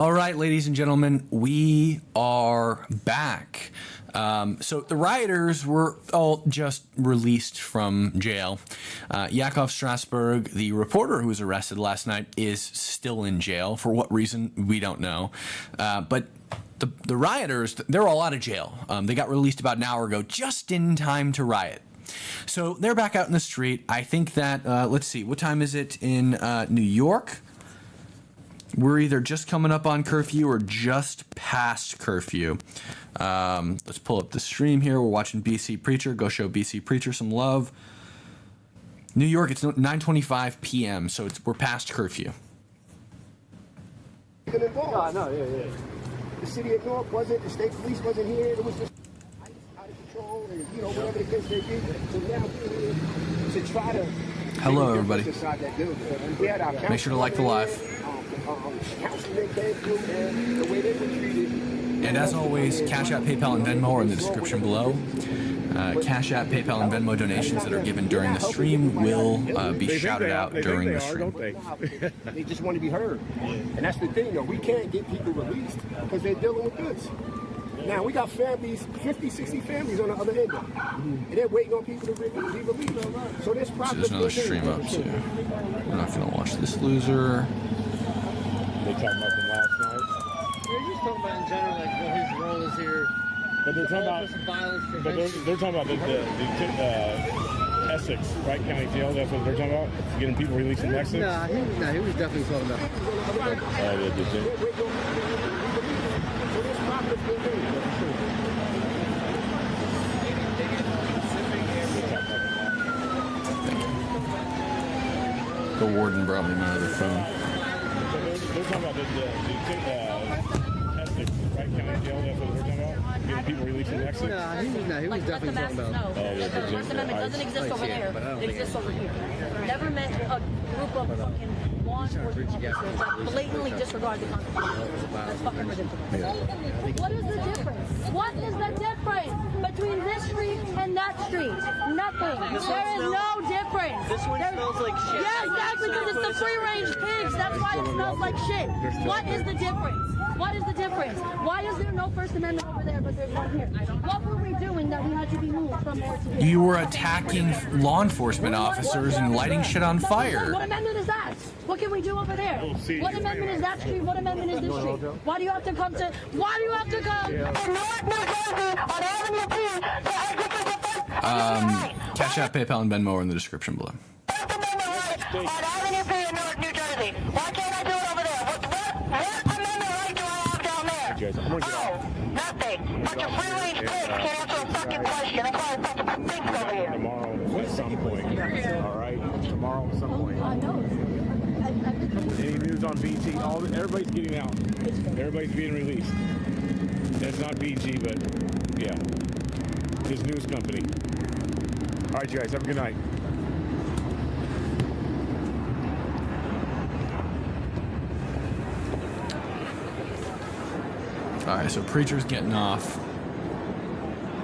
All right, ladies and gentlemen, we are back. So the rioters were all just released from jail. Yakov Strasburg, the reporter who was arrested last night, is still in jail. For what reason, we don't know. But the rioters, they're all out of jail. They got released about an hour ago, just in time to riot. So they're back out in the street. I think that, let's see, what time is it in New York? We're either just coming up on curfew or just past curfew. Let's pull up the stream here. We're watching BC Preacher. Go show BC Preacher some love. New York, it's 9:25 p.m., so we're past curfew. The city of Newark wasn't, the state police wasn't here. It was just out of control, and whatever the case may be. So now we're here to try to. Hello, everybody. Make sure to like the live. And as always, Cashapp, PayPal, and Venmo are in the description below. Cashapp, PayPal, and Venmo donations that are given during the stream will be shouted out during the stream. They just want to be heard. And that's the thing, though. We can't get people released because they're dealing with goods. Now, we got families, 50, 60 families on the other end. And they're waiting on people to be released. So this process. So there's another stream up, too. We're not going to watch this loser. They talking about from last night. They're just talking about in general, like what his role is here. But they're talking about they're talking about the Essex, Wright County Jail. That's what they're talking about. Getting people released from Essex. Nah, he was definitely talking about. The warden brought me my other phone. They're talking about the Essex, Wright County Jail. That's what they're talking about. Getting people released from Essex. Nah, he was definitely talking about. The First Amendment doesn't exist over there. It exists over here. Never meant a group of fucking law enforcement officers that blatantly disregard the Constitution. That's fucking ridiculous. What is the difference? What is the difference between this street and that street? Nothing. There is no difference. This one smells like shit. Yes, that's because it's the free-range pigs. That's why it smells like shit. What is the difference? What is the difference? Why is there no First Amendment over there, but there's one here? What were we doing that we had to be moved from there to here? You were attacking law enforcement officers and lighting shit on fire. What amendment is that? What can we do over there? What amendment is that street? What amendment is this street? Why do you have to come to? Why do you have to come? Cash App, PayPal, and Venmo are in the description below. Nothing. But your free-range pigs can't answer a fucking question. That's why I fucking put pigs over here. Tomorrow at some point. All right. Tomorrow at some point. I know. Any news on BT? Everybody's getting out. Everybody's being released. That's not BG, but yeah, his news company. All right, you guys. Have a good night. All right, so Preacher's getting off.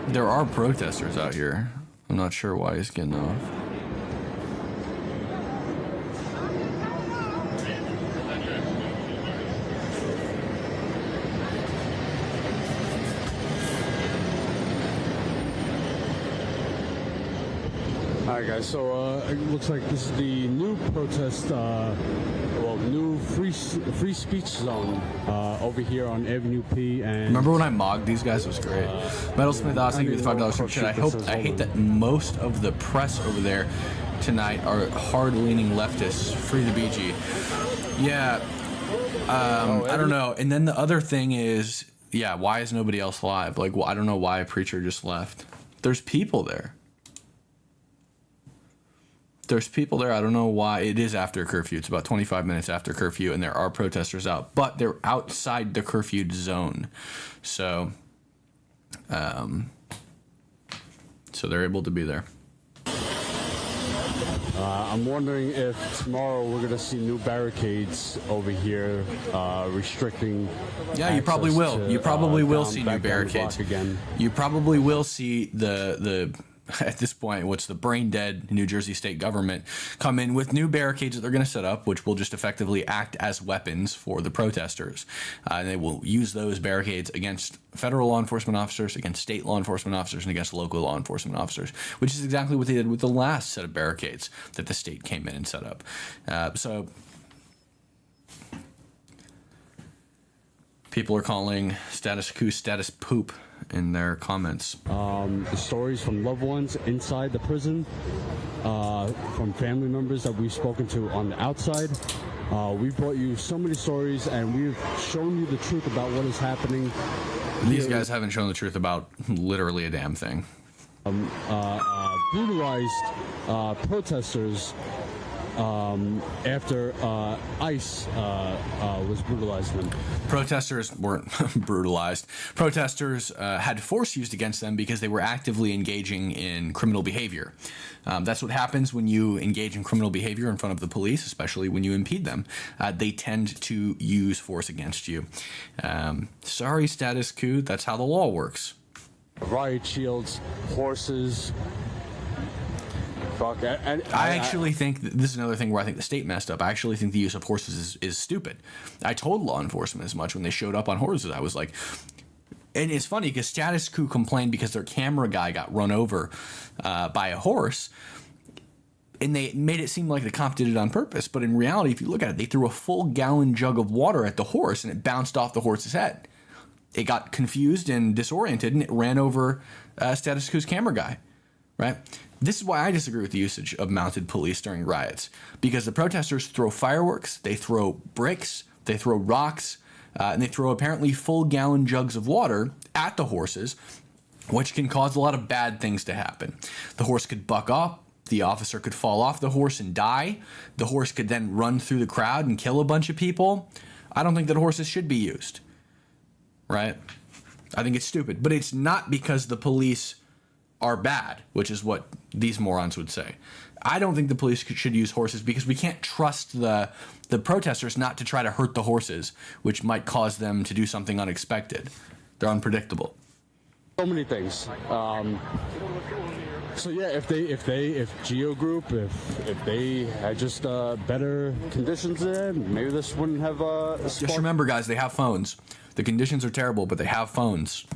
There are protesters out here. I'm not sure why he's getting off. All right, guys. So it looks like this is the new protest, new free speech zone over here on Avenue P. And remember when I mogged these guys? It was great. Metalsmith Austin, give me the $5 super chat. I hate that most of the press over there tonight are hard-leaning leftists. Free the BG. Yeah. I don't know. And then the other thing is, yeah, why is nobody else live? Like, well, I don't know why a Preacher just left. There's people there. There's people there. I don't know why. It is after curfew. It's about 25 minutes after curfew, and there are protesters out, but they're outside the curfew zone. So, so they're able to be there. I'm wondering if tomorrow we're going to see new barricades over here restricting. Yeah, you probably will. You probably will see new back down the block barricades again. You probably will see the at this point, what's the brain dead New Jersey state government come in with new barricades that they're going to set up, which will just effectively act as weapons for the protesters. And they will use those barricades against federal law enforcement officers, against state law enforcement officers, and against local law enforcement officers, which is exactly what they did with the last set of barricades that the state came in and set up. So people are calling status quo status poop in their comments. The stories from loved ones inside the prison, from family members that we've spoken to on the outside. We've brought you so many stories, and we've shown you the truth about what is happening. These guys haven't shown the truth about literally a damn thing. Brutalized protesters after ICE was brutalizing them. Protesters weren't brutalized. Protesters had force used against them because they were actively engaging in criminal behavior. That's what happens when you engage in criminal behavior in front of the police, especially when you impede them. They tend to use force against you. Sorry, status quo, that's how the law works. Riot shields, horses. Fuck. I actually think this is another thing where I think the state messed up. I actually think the use of horses is stupid. I told law enforcement as much when they showed up on horses. I was like, and it's funny because status quo complained because their camera guy got run over by a horse, and they made it seem like the cop did it on purpose. But in reality, if you look at it, they threw a full gallon jug of water at the horse, and it bounced off the horse's head. It got confused and disoriented, and it ran over status quo's camera guy, right? This is why I disagree with the usage of mounted police during riots, because the protesters throw fireworks, they throw bricks, they throw rocks, and they throw apparently full gallon jugs of water at the horses, which can cause a lot of bad things to happen. The horse could buck up, the officer could fall off the horse and die, the horse could then run through the crowd and kill a bunch of people. I don't think that horses should be used, right? I think it's stupid, but it's not because the police are bad, which is what these morons would say. I don't think the police should use horses because we can't trust the protesters not to try to hurt the horses, which might cause them to do something unexpected. They're unpredictable. So many things. So yeah, if Geo Group, if they had just better conditions there, maybe this wouldn't have. Just remember, guys, they have phones. The conditions are terrible, but they have phones.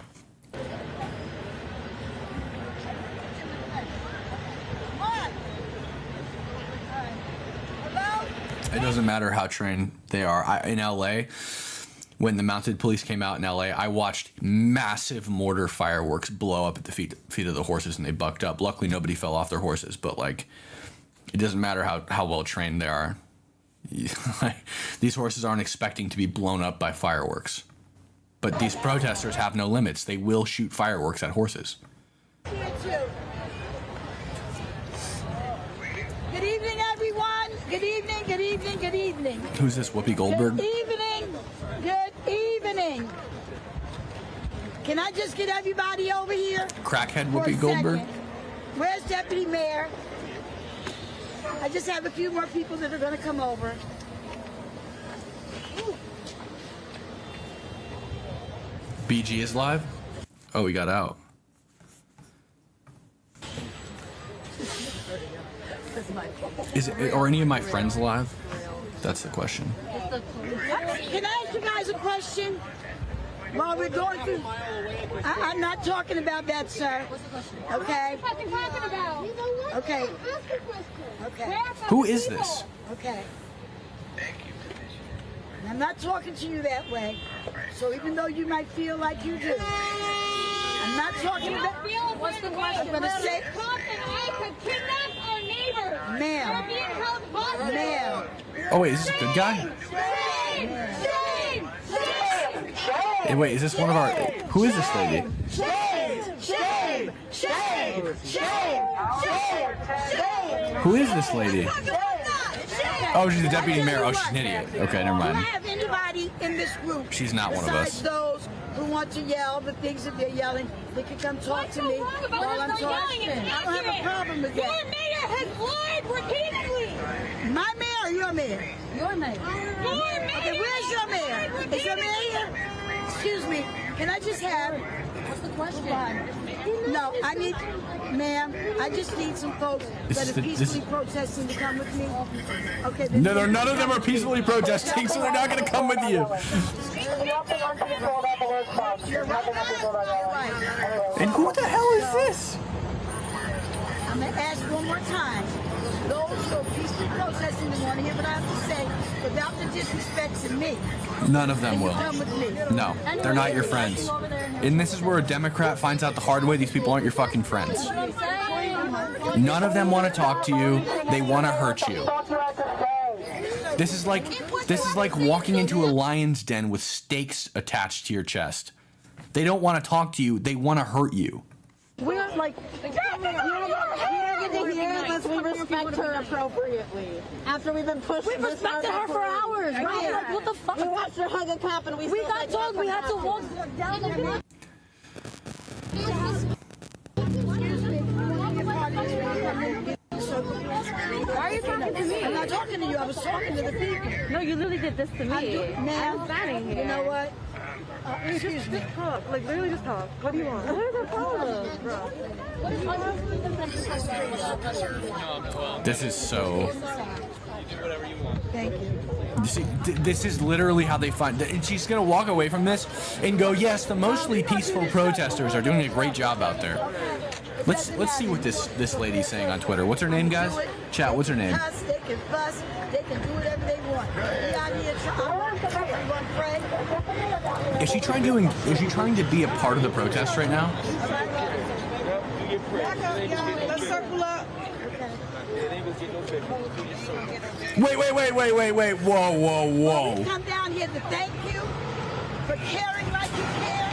It doesn't matter how trained they are. In LA, when the mounted police came out in LA, I watched massive mortar fireworks blow up at the feet of the horses, and they bucked up. Luckily, nobody fell off their horses, but like, it doesn't matter how well trained they are. These horses aren't expecting to be blown up by fireworks. But these protesters have no limits. They will shoot fireworks at horses. Good evening, everyone. Good evening, good evening, good evening. Who's this, Whoopi Goldberg? Good evening. Good evening. Can I just get everybody over here? Crackhead for a Whoopi Goldberg? second? Where's Deputy Mayor? I just have a few more people that are going to come over. BG is live? Oh, he got out. Are any of my friends alive? That's the question. Can I ask you guys a question? While we're going through, I'm not talking about that, sir. Okay. Okay. Okay. Who is this? Okay. I'm not talking to you that way. So even though you might feel like you do, I'm not talking about. What's the question? I'm gonna say, ma'am. Ma'am. Oh wait, is this a good guy? Hey, wait, is this one of our? Who is this lady? Who is this lady? Oh, she's the deputy mayor. Oh, she's an idiot. Okay, never mind. Do I have anybody in this group? She's not one of us. Besides those who want to yell the things that they're yelling, they can come talk to me while I'm talking. I don't have a problem with that. Your mayor has lied repeatedly. My mayor or your mayor? Your mayor. Your mayor. Okay, where's your mayor? Is your mayor here? Excuse me. Can I just have What's the question? No, I need, ma'am, I just need some folks that are peacefully protesting to come with me. Okay. then- No, none of them are peacefully protesting, so they're not going to come with you. You're right. And who the hell is this? I'm going to ask one more time. Those who are peacefully protesting and want to hear what I have to say without the disrespect to me. None of them Can you will. come with me? No, they're not your friends. And this is where a Democrat finds out the hard way these people aren't your fucking friends. None of them want to talk to you. They want to hurt you. This is like walking into a lion's den with stakes attached to your chest. They don't want to talk to you. They want to hurt you. We're like, we don't get to hear unless we respect her appropriately. After we've been pushed, We respected her for hours, right? Like, what the fuck? We watched her hug a cop and we got told we had to walk down the block. Why are you talking to me? I'm not talking to you. I was talking to the people. No, you literally did this to me. Ma'am, standing here. you know what? Excuse me. Just talk. Like, literally just talk. What do you want? What is the problem, bro? This is so... Thank you. You see, this is literally how they find... And she's going to walk away from this and go, yes, the mostly peaceful protesters are doing a great job out there. Let's see what this lady's saying on Twitter. What's her name, guys? Chat, what's her name? They can fuss. They can do whatever they want. We out here trying to pray. Is she trying to be a part of the protest right now? Let's circle up. Wait. Whoa. We come down here to thank you for caring like you care.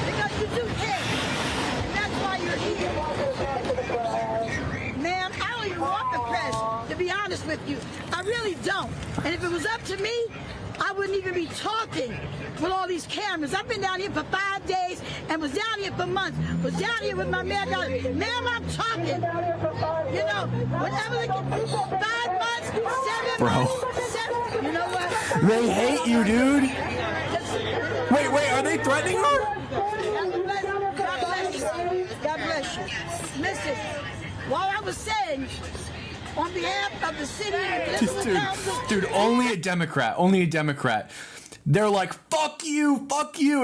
Because you do care. And that's why you're here. Ma'am, I don't even want the press, to be honest with you. I really don't. And if it was up to me, I wouldn't even be talking with all these cameras. I've been down here for 5 days and was down here for months. Was down here with my man down here. Ma'am, I'm talking. You know, whatever they can do. 5 months, 7 months, 7. You know what? They hate you, dude. Wait, are they threatening her? God bless you. God bless you. Listen, while I was saying, on behalf of the city and municipal council, Dude, only a Democrat. They're like, fuck you,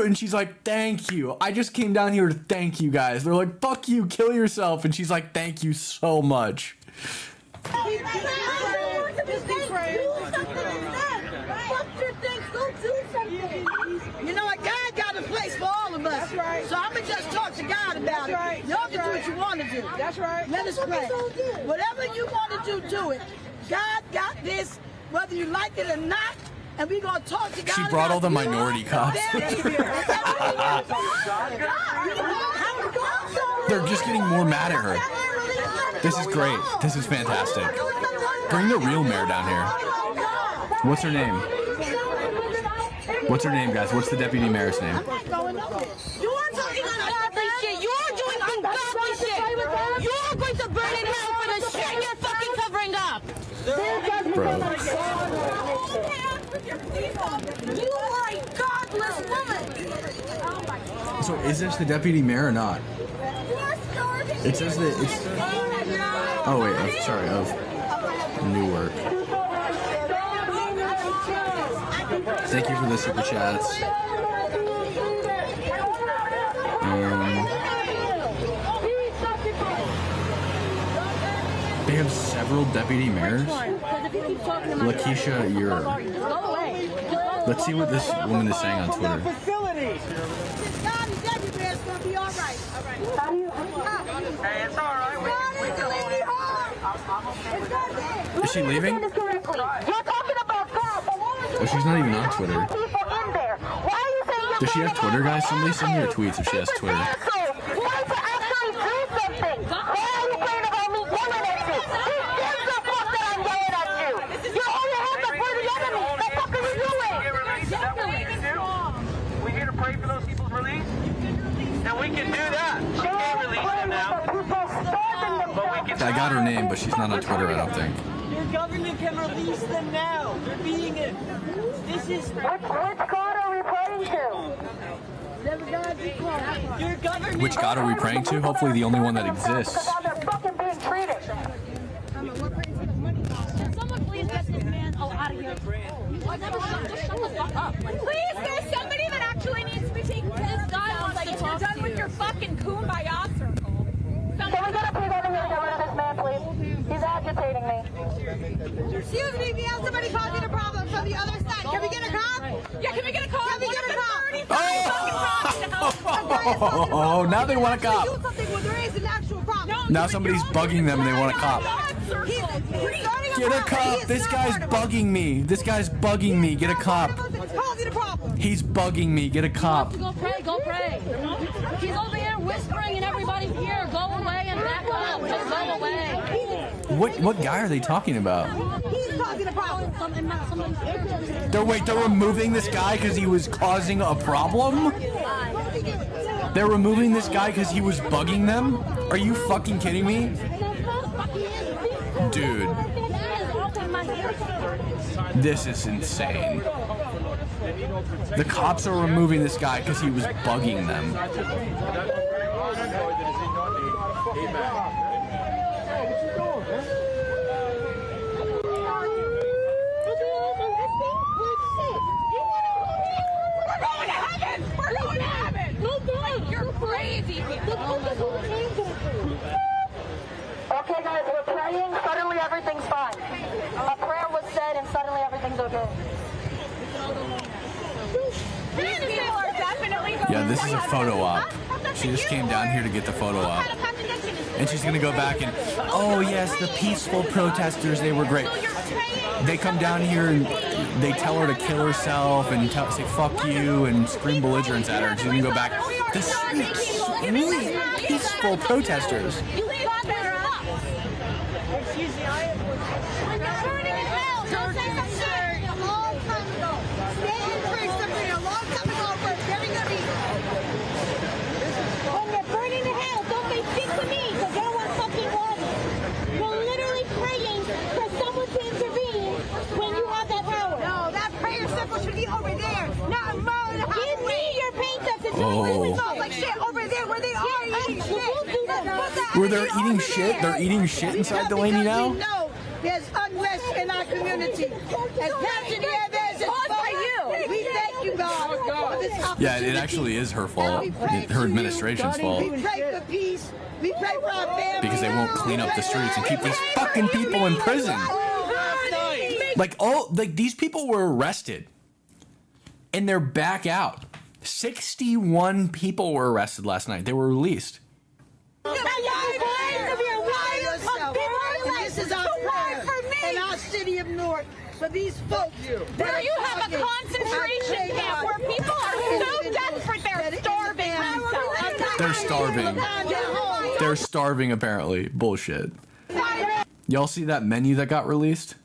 and she's like, thank you. I just came down here to thank you guys. They're like, fuck you, kill yourself, and she's like, thank you so much. you know what? God got a place for all of us. That's right. So I'm going to just talk to God about it. Y'all can do what you want to do. That's right. Let us pray. Whatever you want to do it. God got this, whether you like it or not. And we're going to talk to God. She brought all the minority cops. They're just getting more mad at her. This is great. This is fantastic. Bring the real mayor down here. What's her name? What's her name, guys? What's the deputy mayor's name? You are talking ungodly shit. You are doing ungodly shit. You are going to burn in hell for the shit you're fucking covering up. Bro. You are a godless woman. So is this the deputy mayor or not? It says that it's... Oh wait, of Newark. Thank you for the super chats. They have several deputy mayors. Lakeisha, you're... Let's see what this woman is saying on Twitter. God is everywhere. It's going to be all right. Hey, it's all right. Is she leaving? You're talking about God. Oh, she's not even on Twitter. Why are you saying Does she have Twitter, guys? Somebody send me her tweets if she has Twitter. Why to actually do something? Why are you saying about me yelling at you? Who gives a fuck that I'm yelling at you? You're all you have to for the enemy. What the fuck are you doing? Is that what we need to do? We here to pray for those people's release? Then we can do that. She can't release them now. But we can... I got her name, but she's not on Twitter, I don't think. Your government can release them now. They're being it. This is... What God are we praying to? Which God are we praying to? Hopefully the only one that exists. Can someone please get this man out of here? Just shut the fuck up. Please, there's somebody that actually needs to be taken to this guy. Like, if you're done with your fucking kumbaya circle. Can we get a please over here to get rid of this man, please? He's agitating me. Excuse me, we have somebody causing a problem from the other side. Can we get a cop? Yeah, can we get a cop? Can we get a cop? Oh, now they want a cop. Now somebody's bugging them and they want a cop. Get a cop. This guy's bugging me. This guy's bugging me. Get a cop. He's bugging me. Get a cop. Go pray, go pray. He's over here whispering in everybody's ear. Go away and back up. Just go away. What guy are they talking about? He's causing a problem. They're removing this guy because he was causing a problem? They're removing this guy because he was bugging them? Are you fucking kidding me? Dude. This is insane. The cops are removing this guy because he was bugging them. Okay, guys, we're praying. Suddenly everything's fine. A prayer was said, and suddenly everything's okay. Yeah, this is a photo op. She just came down here to get the photo op. And she's gonna go back and, oh yes, the peaceful protesters, they were great. They come down here and they tell her to kill herself and say fuck you and scream belligerence at her. And she's gonna go back, the sweet, peaceful protesters. Where they're eating shit? They're eating shit inside Delaney now? No, there's unrest in our community. As Pastor there's caused by you. We thank you, God, for this opportunity. Yeah, it actually is her fault. Her administration's fault. We pray for peace. We pray for our families. Because they won't clean up the streets and keep these fucking people in prison. Like these people were arrested and they're back out. 61 people were arrested last night. They were released. This is our prayer in our city of Newark for these folks. Where you have a concentration camp where people are so desperate they're starving themselves. They're starving. They're starving apparently. Bullshit. Y'all see that menu that got released?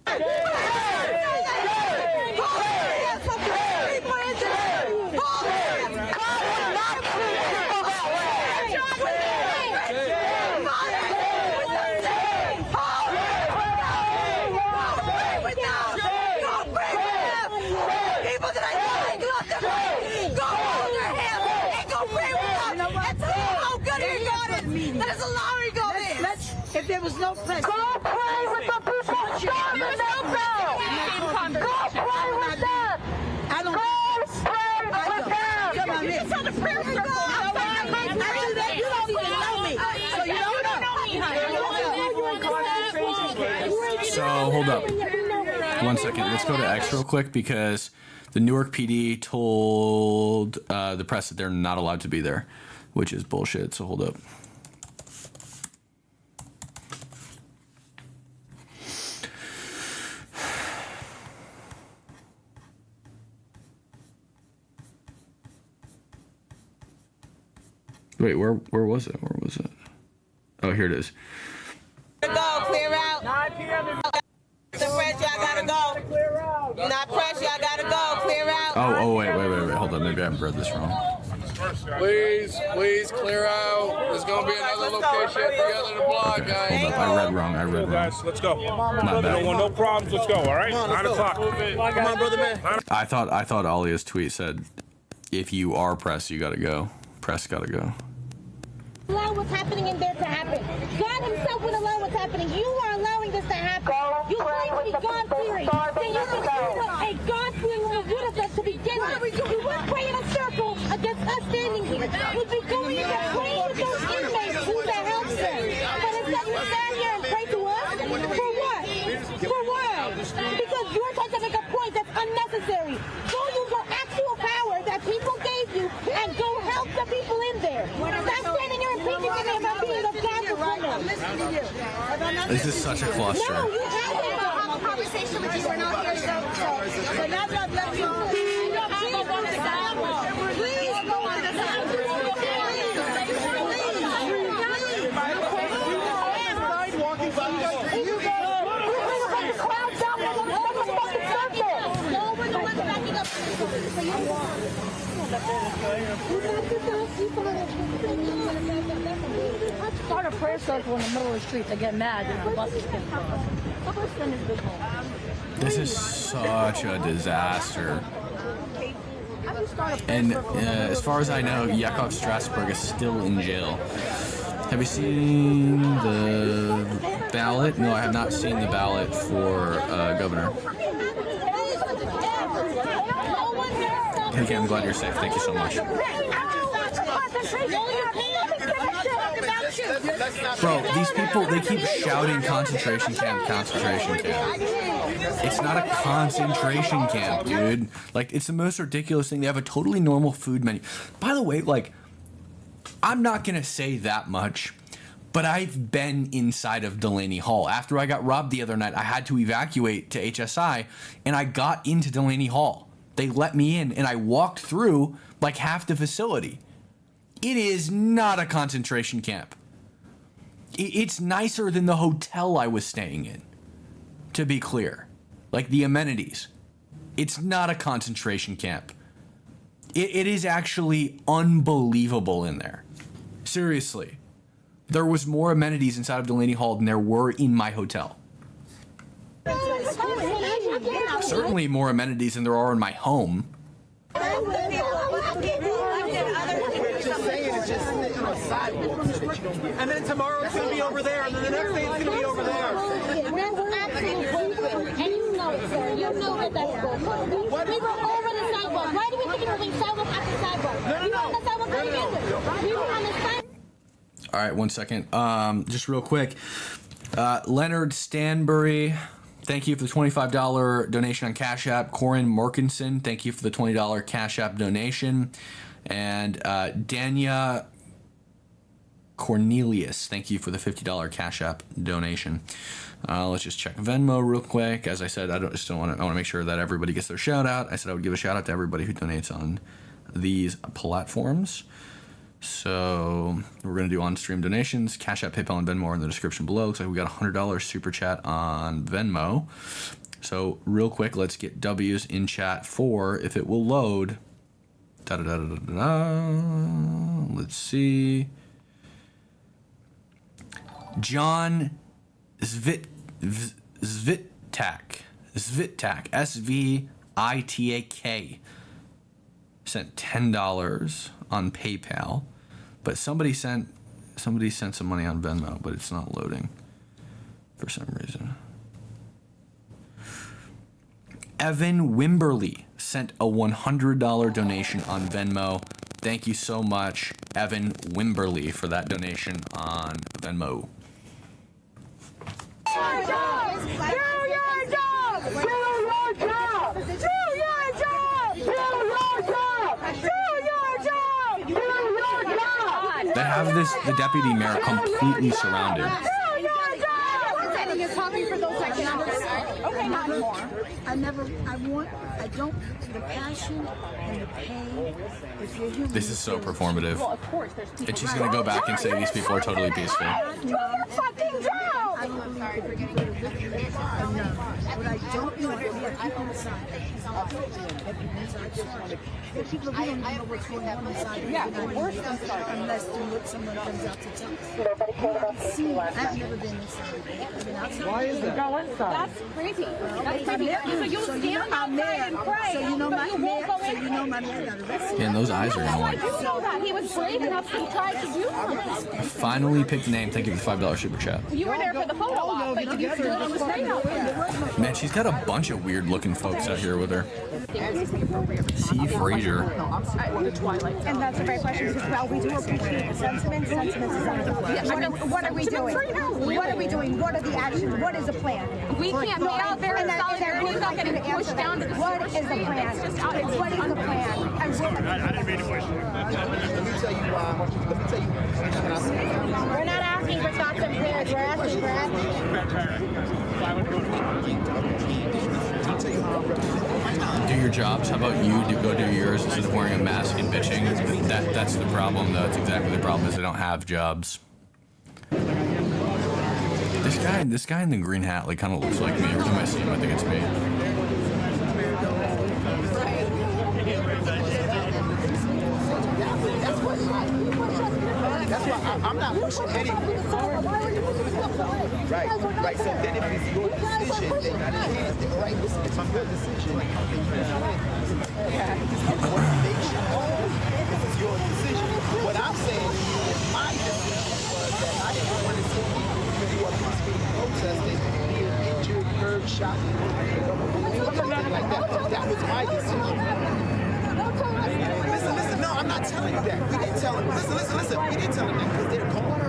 If there was no press, go pray with the people. There was no press. Go pray with them. I don't. Go pray with them. Come on, you tell the prayer circle. You don't even know me, so you don't know. So hold up. 1 second. Let's go to X real quick because the Newark PD told the press that they're not allowed to be there, which is bullshit. So hold up. Wait, where was it? Where was it? Oh, here it is. Go, clear out. 9 p.m. The press, y'all gotta go. Clear out. Not press, y'all gotta go. Clear out. Oh, wait. Hold on. Maybe I read this wrong. Please clear out. There's gonna be another location at the end of the block, guys. Hold up, I read wrong. Guys, let's go. Not bad. No problems. Let's go. All right. 9 o'clock. Come on, brother man. I thought Alia's tweet said If you are press, you gotta go. Press gotta go. Allow what's happening in there to happen. God himself would allow what's happening. You are allowing this to happen. You claim to be God-fearing. Then you can do what a God-fearing woman would have done to begin with. You would pray in a circle against us standing here. You'd be going in there praying with those inmates who to help them. But instead you stand here and pray to us? For what? For what? Because you're trying to make a point that's unnecessary. Go use your actual power that people gave you and go help the people in there. Stop standing here and preaching to me about being a God for women. This is such a cluster. No, you haven't have a conversation with you. We're not here to so now that let you please go on the sidewalk. Please go on the sidewalk. Walking by the street. You guys, we're going to crowd down. We're going to make a fucking circle. No, we're the ones backing up. So you start a prayer circle in the middle of the street to get mad and the buses get crossed. This is such a disaster. And as far as I know, Yakov Strasburg is still in jail. Have you seen the ballot? No, I have not seen the ballot for governor. Okay, I'm glad you're safe. Thank you so much. Bro, these people, they keep shouting concentration camp, concentration camp. It's not a concentration camp, dude. Like, it's the most ridiculous thing. They have a totally normal food menu. By the way, like, I'm not going to say that much, but I've been inside of Delaney Hall. After I got robbed the other night, I had to evacuate to HSI, and I got into Delaney Hall. They let me in, and I walked through, like, half the facility. It is not a concentration camp. It's nicer than the hotel I was staying in, to be clear. Like, the amenities. It's not a concentration camp. It is actually unbelievable in there. Seriously. There was more amenities inside of Delaney Hall than there were in my hotel. Certainly more amenities than there are in my home. And then tomorrow it's going to be over there, and then the next day it's going to be over there. And you know it, sir. You know that that's bullshit. We were over the sidewalk. Why do we think we're moving sidewalk after sidewalk? No. We were on the sidewalk to begin with. We were on the sidewalk. All right, 1 second. Just real quick. Leonard Stanbury, thank you for the $25 donation on Cash App. Corin Morkinson, thank you for the $20 Cash App donation. And Dania Cornelius, thank you for the $50 Cash App donation. Let's just check Venmo real quick. As I said, I want to make sure that everybody gets their shout out. I said I would give a shout out to everybody who donates on these platforms. So we're going to do on-stream donations. Cash App, PayPal, and Venmo are in the description below. Looks like we got a $100 super chat on Venmo. So real quick, let's get W's in chat for if it will load. Let's see. John Svitak, SVITAK, sent $10 on PayPal, but somebody sent some money on Venmo, but it's not loading for some reason. Evan Wimberly sent a $100 donation on Venmo. Thank you so much, Evan Wimberly, for that donation on Venmo. Do your job! Do your job! Do your job! Do your job! Do your job! Do your job! Do your job! They have the deputy mayor completely surrounded. Talking for those like numbers. Okay, not more. I don't, the passion and the pain. This is so performative. And she's going to go back and say these people are totally peaceful. Do your fucking job! don't believe that people are living enough. What I don't want is we have people inside. People we don't even know what's going on inside. Yeah, worse inside. Unless someone comes out to tell us. See, I've never been inside. I've been outside. Why is that? Go inside. That's crazy. That's crazy. So you'll stand outside and pray. So you know my man got arrested. Man, those eyes are going. You know that. He was brave enough to try to do something. Finally picked a name. Thank you for the $5 super chat. You were there for the photo op, but you stood on the street out there. Man, she's got a bunch of weird looking folks out here with her. C. Frazier. And that's a great question. Well, we do appreciate the sentiments. Sentiments is on. What are we doing? What are we doing? What are the actions? What is the plan? We can't be out there in solidarity. We're not getting pushed down to the What is the plan? What is the plan? I didn't mean to push you. Let me tell you why. We're not asking for thoughts and prayers. We're asking for Do your jobs. How about you go do yours instead of wearing a mask and bitching? That's the problem, though. That's exactly the problem, is they don't have jobs. This guy in the green hat like kind of looks like me. Every time I see him, I think it's me. That's why I'm not pushing anything. Right. So then if it's your decision, then you can't. Right, listen, it's your decision. What makes you whole is your decision. What I'm saying is my decision was that I didn't want to see people who are peacefully protesting, being injured, hurt, shot, something like that. That was my decision. Listen, no, I'm not telling you that. We didn't tell them. Listen. We didn't tell them that because they're gone.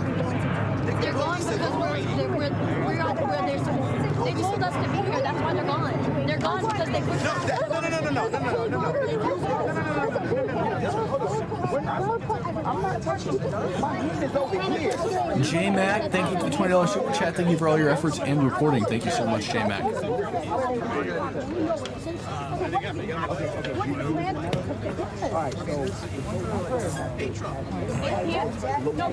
They're gone because we're out where they're supposed to. They told us to be here. That's why they're gone. They're gone because they pushed us. I'm not touching it. My hand is over here. J-Mac, thank you for the $20 super chat. Thank you for all your efforts and reporting. Thank you so much, J-Mac. Alright, so No,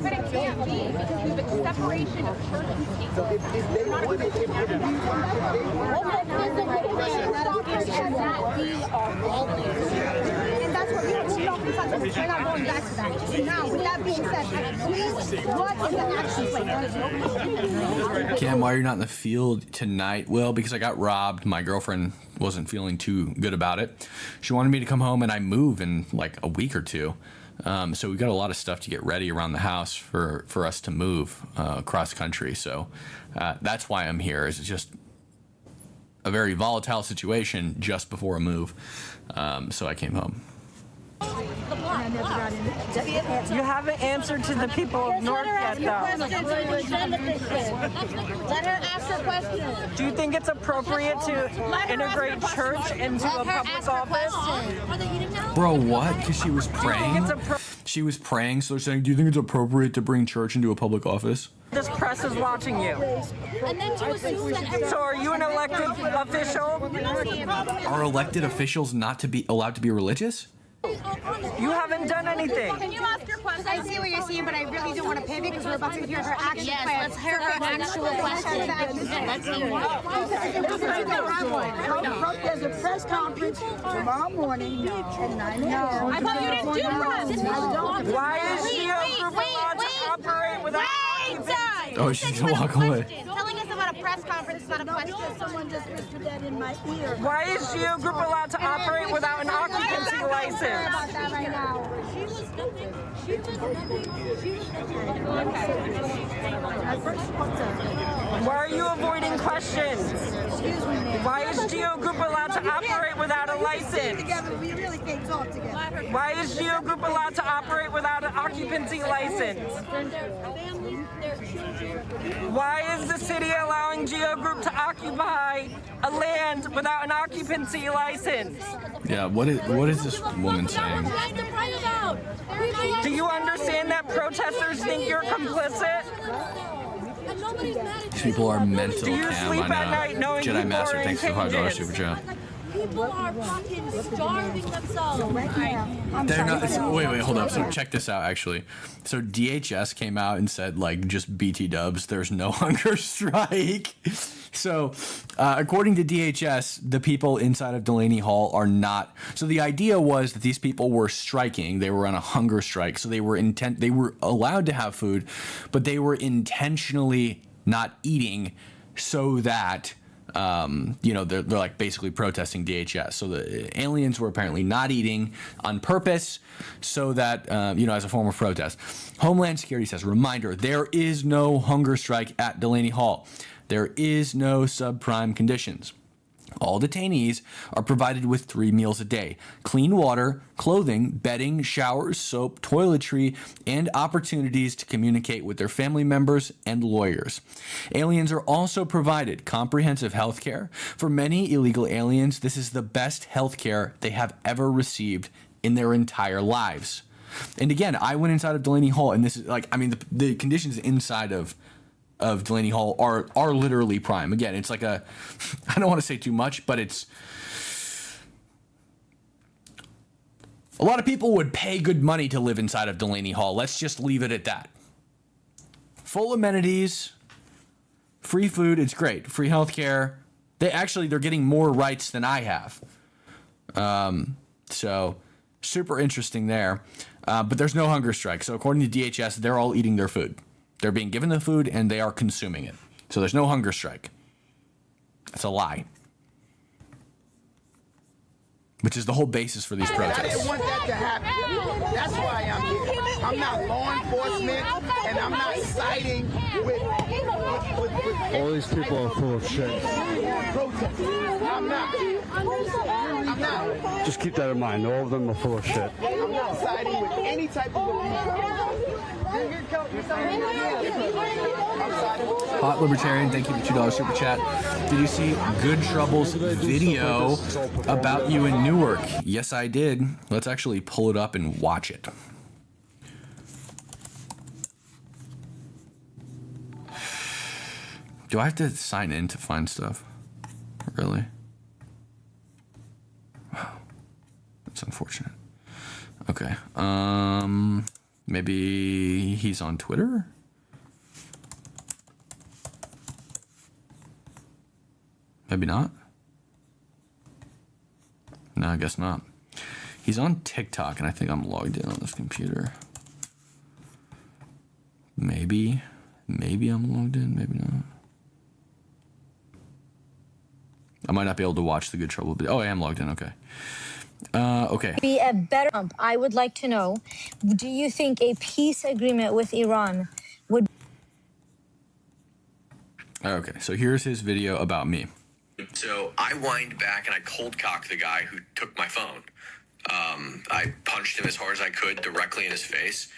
but it can't be because you have a separation of church and state. So if they wanted, if they And that's what we're not going back to that. Now, with that being said, please, what is the action plan? Cam, why are you not in the field tonight? Well, because I got robbed. My girlfriend wasn't feeling too good about it. She wanted me to come home, and I move in like a week or two. So we got a lot of stuff to get ready around the house for us to move across country. So that's why I'm here. It's just a very volatile situation just before a move. So I came home. You haven't answered to the people of Newark yet, though. Let her ask her question. Do you think it's appropriate to integrate church into a public office? Bro, what? Because she was praying? She was praying, so they're saying, do you think it's appropriate to bring church into a public office? This press is watching you. And then to assume that So are you an elected official? Are elected officials not to be allowed to be religious? You haven't done anything. Can you ask your question? I see what you're saying, but I really don't want to pivot because we're about to hear her action Yes, plan. let's hear her actual question. Let's hear it. There's a press conference tomorrow morning at 9 a.m. I thought you didn't do press. Why is she a group allowed to operate without occupancy? Oh, she's gonna walk away. Telling us about a press conference is not a question. Someone just whispered that in my ear. Why is Geo Group allowed to operate without an occupancy license? Why are you avoiding questions? Why is Geo Group allowed to operate without a license? We really can't talk together. Why is Geo Group allowed to operate without an occupancy license? Why is the city allowing Geo Group to occupy a land without an occupancy license? Yeah, what is this woman saying? Do you understand that protesters think you're complicit? These people are mental, Do you Cam. sleep I at know. night knowing Jedi people Master, are thanks for the $5 impinged? super chat. People are fucking starving themselves. They're not. Wait, hold up. So check this out. Actually, so DHS came out and said, like, just BT dubs. There's no hunger strike. So, according to DHS, the people inside of Delaney Hall are not. So the idea was that these people were striking. They were on a hunger strike. So they were They were allowed to have food, but they were intentionally not eating, so that they're like basically protesting DHS. So the aliens were apparently not eating on purpose, so that as a form of protest. Homeland Security says, reminder: there is no hunger strike at Delaney Hall. There is no subprime conditions. All detainees are provided with 3 meals a day: clean water, clothing, bedding, showers, soap, toiletry, and opportunities to communicate with their family members and lawyers. Aliens are also provided comprehensive health care. For many illegal aliens, this is the best health care they have ever received in their entire lives. And again, I went inside of Delaney Hall, and this is like, I mean, the conditions inside of Delaney Hall are literally prime. Again, it's like I don't want to say too much, but it's a lot of people would pay good money to live inside of Delaney Hall. Let's just leave it at that. Full amenities, free food, it's great. Free healthcare. They're getting more rights than I have. So super interesting there. But there's no hunger strike. So according to DHS, they're all eating their food. They're being given the food and they are consuming it. So there's no hunger strike. That's a lie. Which is the whole basis for these protests. I didn't want that to happen. That's why I'm here. I'm not law enforcement, and I'm not siding with all these people are full of shit. I'm not. Just keep that in mind. All of them are full of shit. I'm not siding with any type of Hot Libertarian, thank you for $2 super chat. Did you see Good Trouble's video about you in Newark? Yes, I did. Let's actually pull it up and watch it. Do I have to sign in to find stuff? Really? Wow. That's unfortunate. Okay. Maybe he's on Twitter? Maybe not. No, I guess not. He's on TikTok, and I think I'm logged in on this computer. Maybe I'm logged in, maybe not. I might not be able to watch the Good Trouble video. Oh, I am logged in, okay. Okay. Be a better. I would like to know, do you think a peace agreement with Iran would... Okay, so here's his video about me. So I wind back and I cold cock the guy who took my phone. I punched him as hard as I could directly in his face.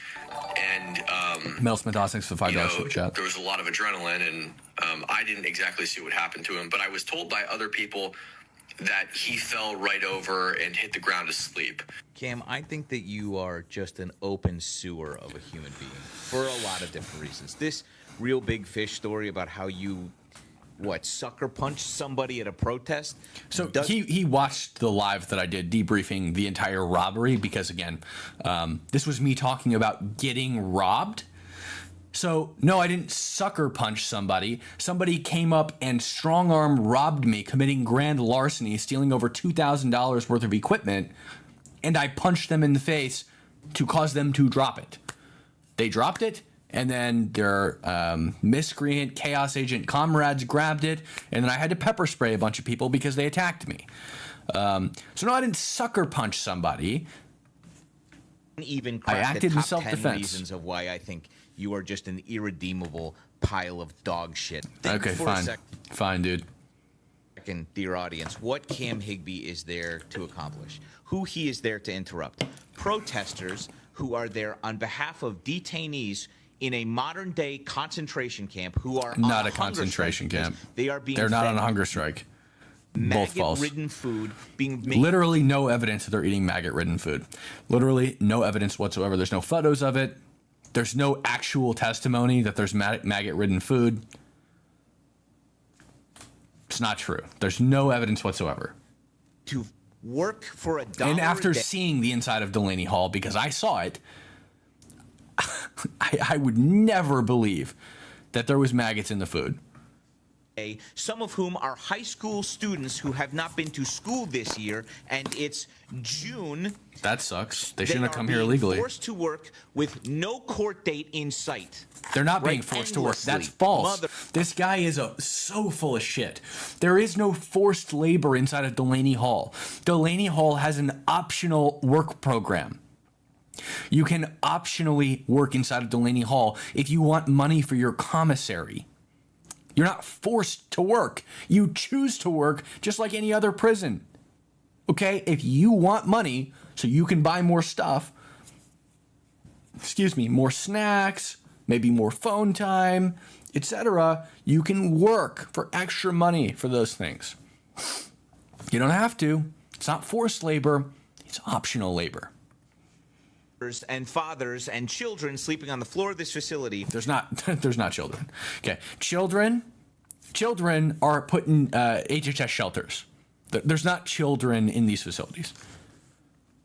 And Mel Smith, thanks for $5 super chat. There was a lot of adrenaline, and I didn't exactly see what happened to him, but I was told by other people that he fell right over and hit the ground asleep. Cam, I think that you are just an open sewer of a human being for a lot of different reasons. This Real Big Fish story about how you, sucker punched somebody at a protest? So he watched the live that I did debriefing the entire robbery because, again, this was me talking about getting robbed. So, no, I didn't sucker punch somebody. Somebody came up and strong-arm robbed me, committing grand larceny, stealing over $2,000 worth of equipment, and I punched them in the face to cause them to drop it. They dropped it, and then their miscreant chaos agent comrades grabbed it, and then I had to pepper spray a bunch of people because they attacked me. So, no, I didn't sucker punch somebody. Even I acted the in top self-defense. 10 reasons of why I think you are just an irredeemable pile of dog shit. Think Okay, for fine. a second, Fine, dude. dear audience, what Cam-Higby is there to accomplish, who he is there to interrupt. Protesters who are there on behalf of detainees in a modern-day concentration camp who are Not on a concentration camp. They are being They're not fed on a hunger strike. Both false. maggot-ridden food being made. Literally no evidence that they're eating maggot-ridden food. Literally no evidence whatsoever. There's no photos of it. There's no actual testimony that there's maggot-ridden food. It's not true. There's no evidence whatsoever. to work for $1 And after a day. seeing the inside of Delaney Hall, because I saw it, I would never believe that there was maggots in the food. Some of whom are high school students who have not been to school this year, and it's June. That sucks. They shouldn't have come are here being illegally. Forced to work with no court date in sight. They're not being Right? forced to work. That's Endlessly. false. This guy is so full of shit. There is no forced labor inside of Delaney Hall. Delaney Hall has an optional work program. You can optionally work inside of Delaney Hall if you want money for your commissary. You're not forced to work. You choose to work just like any other prison. Okay? If you want money so you can buy more stuff, more snacks, maybe more phone time, etc., you can work for extra money for those things. You don't have to. It's not forced labor. It's optional labor. And fathers and children sleeping on the floor of this facility. There's not children. Okay, children are put in HHS shelters. There's not children in these facilities.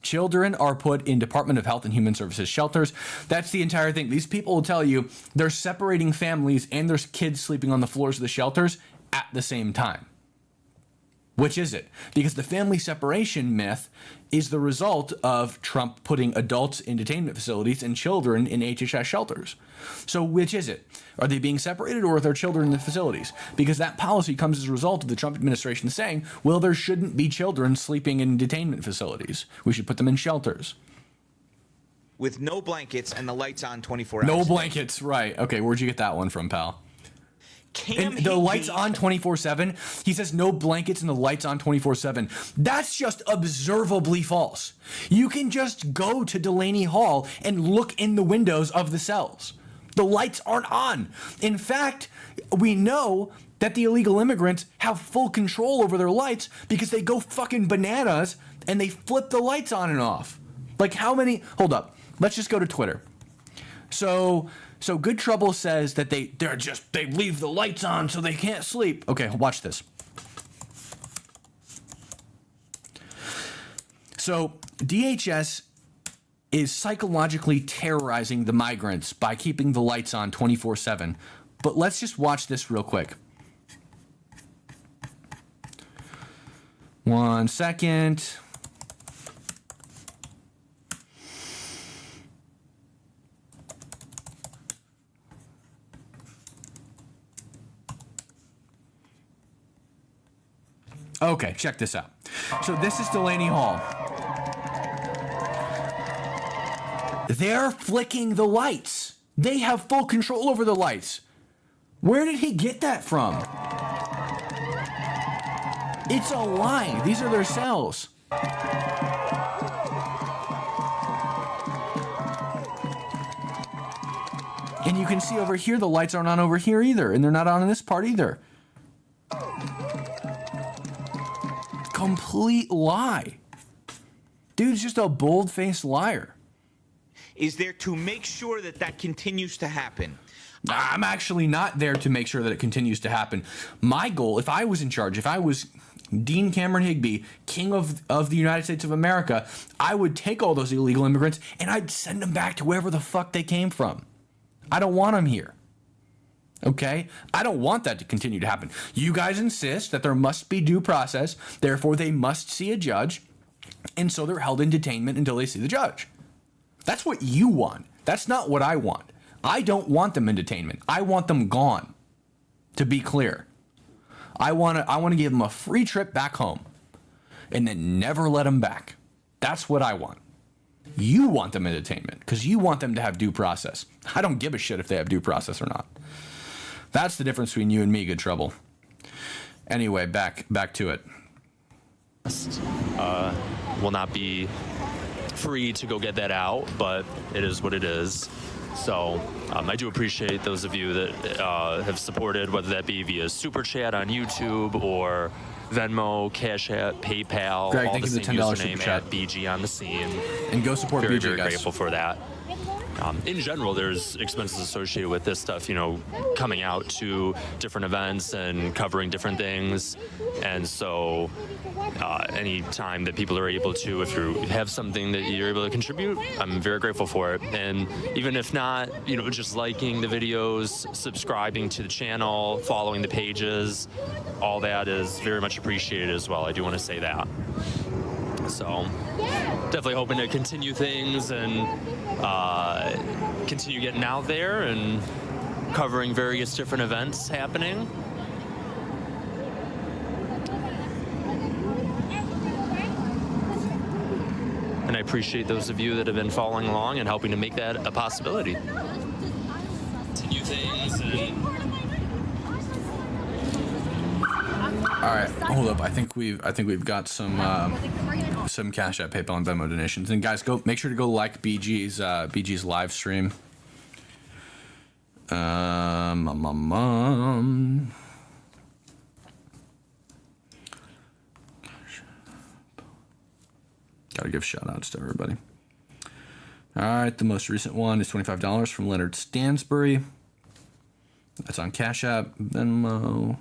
Children are put in Department of Health and Human Services shelters. That's the entire thing. These people will tell you they're separating families and there's kids sleeping on the floors of the shelters at the same time. Which is it? Because the family separation myth is the result of Trump putting adults in detainment facilities and children in HHS shelters. So which is it? Are they being separated or are there children in the facilities? Because that policy comes as a result of the Trump administration saying, well, there shouldn't be children sleeping in detainment facilities. We should put them in shelters. With no blankets and the lights on 24 hours. No blankets, right. Okay, where'd you get that one from, pal? And the Higby. lights on 24/7. He says no blankets and the lights on 24/7. That's just observably false. You can just go to Delaney Hall and look in the windows of the cells. The lights aren't on. In fact, we know that the illegal immigrants have full control over their lights because they go fucking bananas and they flip the lights on and off. Like how many? Hold up. Let's just go to Twitter. So Good Trouble says that they leave the lights on so they can't sleep. Okay, watch this. So DHS is psychologically terrorizing the migrants by keeping the lights on 24/7. But let's just watch this real quick. 1 second. Okay, check this out. So this is Delaney Hall. They're flicking the lights. They have full control over the lights. Where did he get that from? It's a lie. These are their cells. And you can see over here the lights aren't on over here either, and they're not on in this part either. Complete lie. Dude's just a bold-faced liar. Is there to make sure that that continues to happen? I'm actually not there to make sure that it continues to happen. My goal, if I was in charge, if I was Dean Cameron-Higby, King of the United States of America, I would take all those illegal immigrants and I'd send them back to wherever the fuck they came from. I don't want them here. Okay? I don't want that to continue to happen. You guys insist that there must be due process, therefore they must see a judge, and so they're held in detainment until they see the judge. That's what you want. That's not what I want. I don't want them in detainment. I want them gone, to be clear. I want to give them a free trip back home and then never let them back. That's what I want. You want them in detainment because you want them to have due process. I don't give a shit if they have due process or not. That's the difference between you and me, Good Trouble. Anyway, back to it. Will not be free to go get that out, but it is what it is. So I do appreciate those of you that have supported, whether that be via Super Chat on YouTube or Venmo, Cashapp, PayPal, Greg, all thank the you for same the $10 username Super Chat. at BG on the scene. And go support very, BG, very guys. grateful for that. in general, there's expenses associated with this stuff, you know, coming out to different events and covering different things. And so any time that people are able to, if you have something that you're able to contribute, I'm very grateful for it. And even if not, you know, just liking the videos, subscribing to the channel, following the pages, all that is very much appreciated as well. I do want to say that. So definitely hoping to continue things and continue getting out there and covering various different events happening. And I appreciate those of you that have been following along and helping to make that a possibility. Continue things and... All right, hold up. I think we've got some Cash App, PayPal, and Venmo donations. And guys, make sure to go like BG's live stream. Gotta give shout outs to everybody. All right, the most recent one is $25 from Leonard Stansbury. That's on Cash App, Venmo.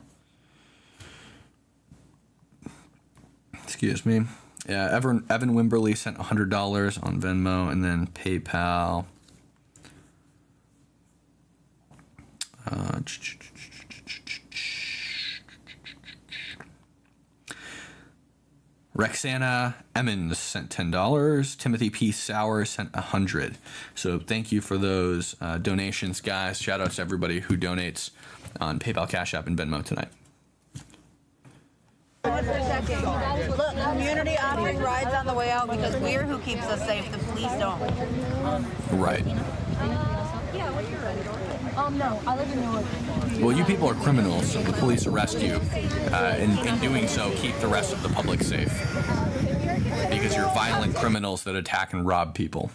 Excuse me. Yeah, Evan Wimberly sent $100 on Venmo, and then PayPal. Rexana Emmons sent $10. Timothy P. Sauer sent $100. So thank you for those donations, guys. Shout out to everybody who donates on PayPal, Cash App, and Venmo tonight. Look, community offering rides on the way out because we're who keeps us safe. The police don't. Right. No, I live in Newark. Well, you people are criminals, so the police arrest you. In doing so, keep the rest of the public safe. Because you're violent criminals that attack and rob people.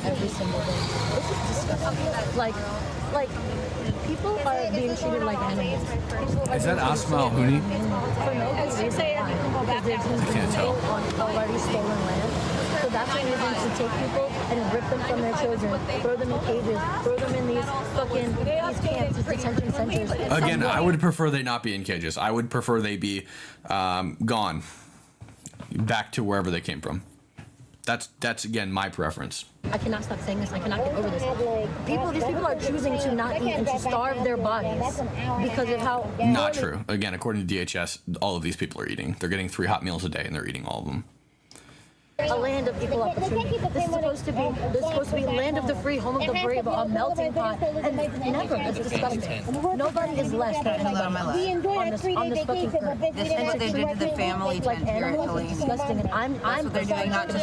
Every single day. This is disgusting. Like people are being treated like animals. Is that Asma Al-Huni? For no reason. I can't tell. On already stolen land. So that's a reason to take people and rip them from their children, throw them in cages, throw them in these camps, these detention centers. Again, I would prefer they not be in cages. I would prefer they be gone. Back to wherever they came from. That's again my preference. I cannot stop saying this. I cannot get over this. These people are choosing to not eat and to starve their bodies because of how. Not true. Again, according to DHS, all of these people are eating. They're getting 3 hot meals a day, and they're eating all of them. A land of equal opportunity. This is supposed to be land of the free, home of the brave, a melting pot, and never. It's disgusting. Nobody is less than anybody on this fucking earth. This is what they did to the family like tent here at animals. It's disgusting, and I'm what they're doing not to the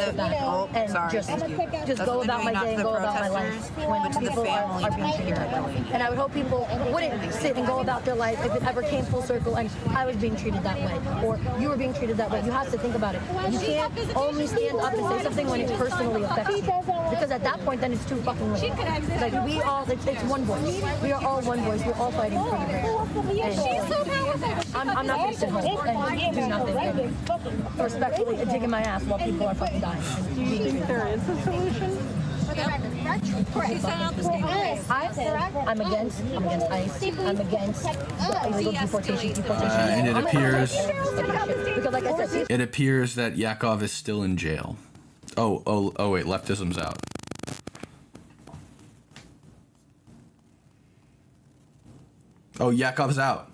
just go about my day, go about my life when people are being treated that way. And I would hope people wouldn't sit and go about their life if it ever came full circle and I was being treated that way or you were being treated that way. You have to think about it. You can't only stand up and say something when it personally affects you. Because at that point, then it's too fucking late. Like, it's one voice. We are all one voice. We're all fighting for the greater. I'm not going to sit home and do nothing and respectfully digging my ass while people are fucking dying. Do you think there is a solution? I'm against ICE. I'm against illegal deportation. And it appears because, like I said, it appears that Yakov is still in jail. Oh wait, leftism's out. Oh, Yakov's out.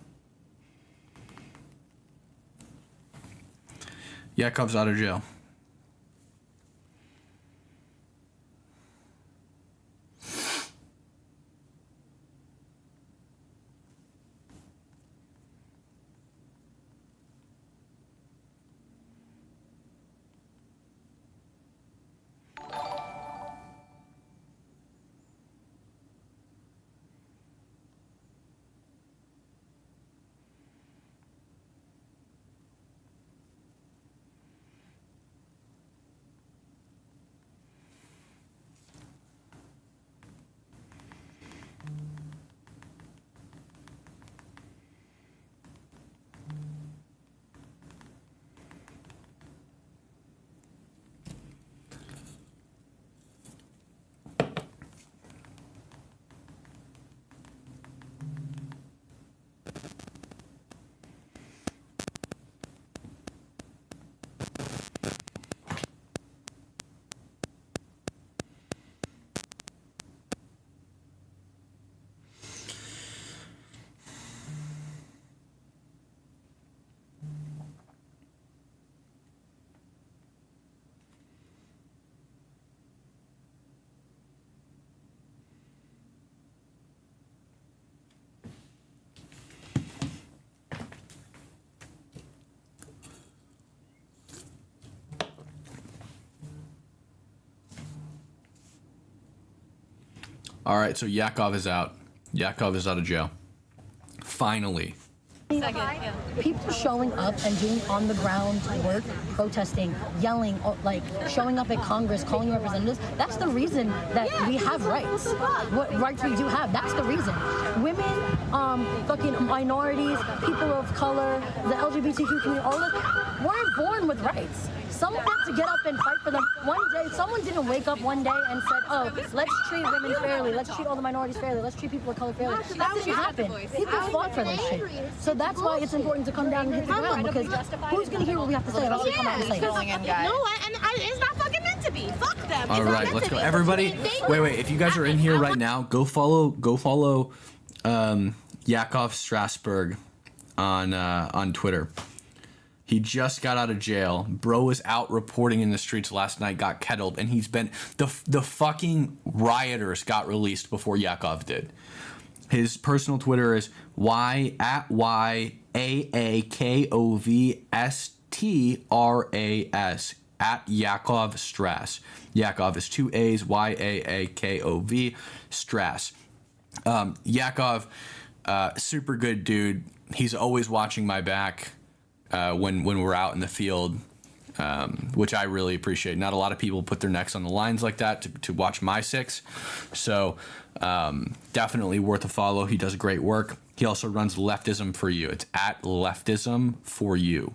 Yakov's out of jail. All right, so Yakov is out. Yakov is out of jail. Finally. People showing up and doing on the ground work, protesting, yelling, like showing up at Congress, calling representatives, that's the reason that we have rights. What rights we do have, that's the reason. Women, fucking minorities, people of color, the LGBTQ community, all this, weren't born with rights. Someone had to get up and fight for them. One day, someone didn't wake up one day and said, oh, let's treat women fairly, let's treat all the minorities fairly, let's treat people of color fairly. That didn't happen. People fought for this shit. So that's why it's important to come down and hit the ground, because who's going to hear what we have to say unless we come out and say it? No, and it's not fucking meant to be. Fuck them. All right, let's go. Everybody, wait. If you guys are in here right now, go follow Yakov Strasburg on Twitter. He just got out of jail. Bro was out reporting in the streets last night, got kettled, and he's been the fucking rioters got released before Yakov did. His personal Twitter is YAAKOVSTRAS at Yakov Stras. Yakov is 2 A's, YAAKOV Stras. Yakov, super good dude. He's always watching my back. When we're out in the field, which I really appreciate. Not a lot of people put their necks on the lines like that to watch my six. So definitely worth a follow. He does great work. He also runs Leftism for You. It's at Leftism for You.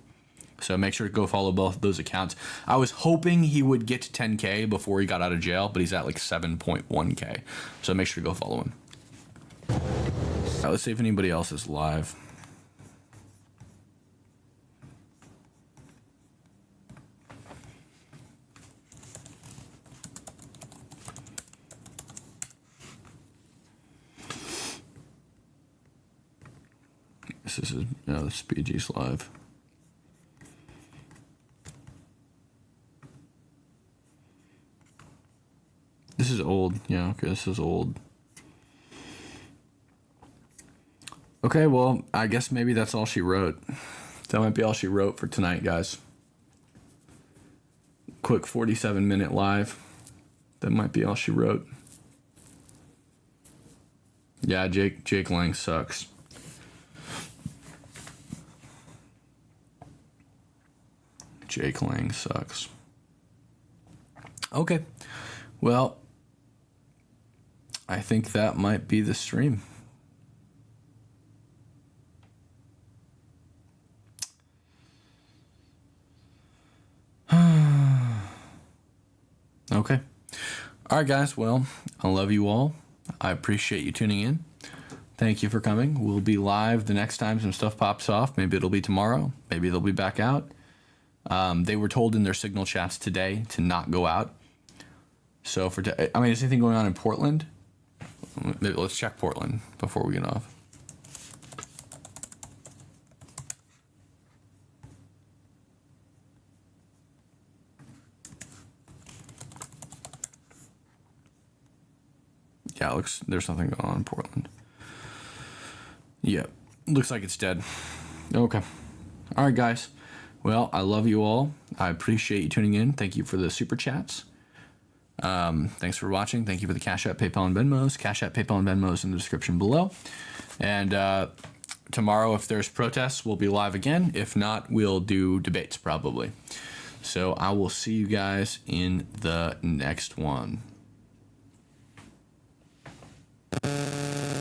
So make sure to go follow both of those accounts. I was hoping he would get to 10K before he got out of jail, but he's at like 7.1K. So make sure to go follow him. All right, let's see if anybody else is live. This is this is BG's live. This is old. Yeah, okay, this is old. Okay, well, I guess maybe that's all she wrote. That might be all she wrote for tonight, guys. Quick 47-minute live. That might be all she wrote. Yeah, Jake Lang sucks. Jake Lang sucks. Okay. Well, I think that might be the stream. Okay. All right, guys. Well, I love you all. I appreciate you tuning in. Thank you for coming. We'll be live the next time some stuff pops off. Maybe it'll be tomorrow. Maybe they'll be back out. They were told in their signal chats today to not go out. So is anything going on in Portland? Maybe let's check Portland before we get off. Yeah, there's nothing going on in Portland. Yeah, looks like it's dead. Okay. All right, guys. Well, I love you all. I appreciate you tuning in. Thank you for the super chats. Thanks for watching. Thank you for the Cashapp, PayPal, and Venmos. Cashapp, PayPal, and Venmos in the description below. And tomorrow, if there's protests, we'll be live again. If not, we'll do debates probably. So I will see you guys in the next one.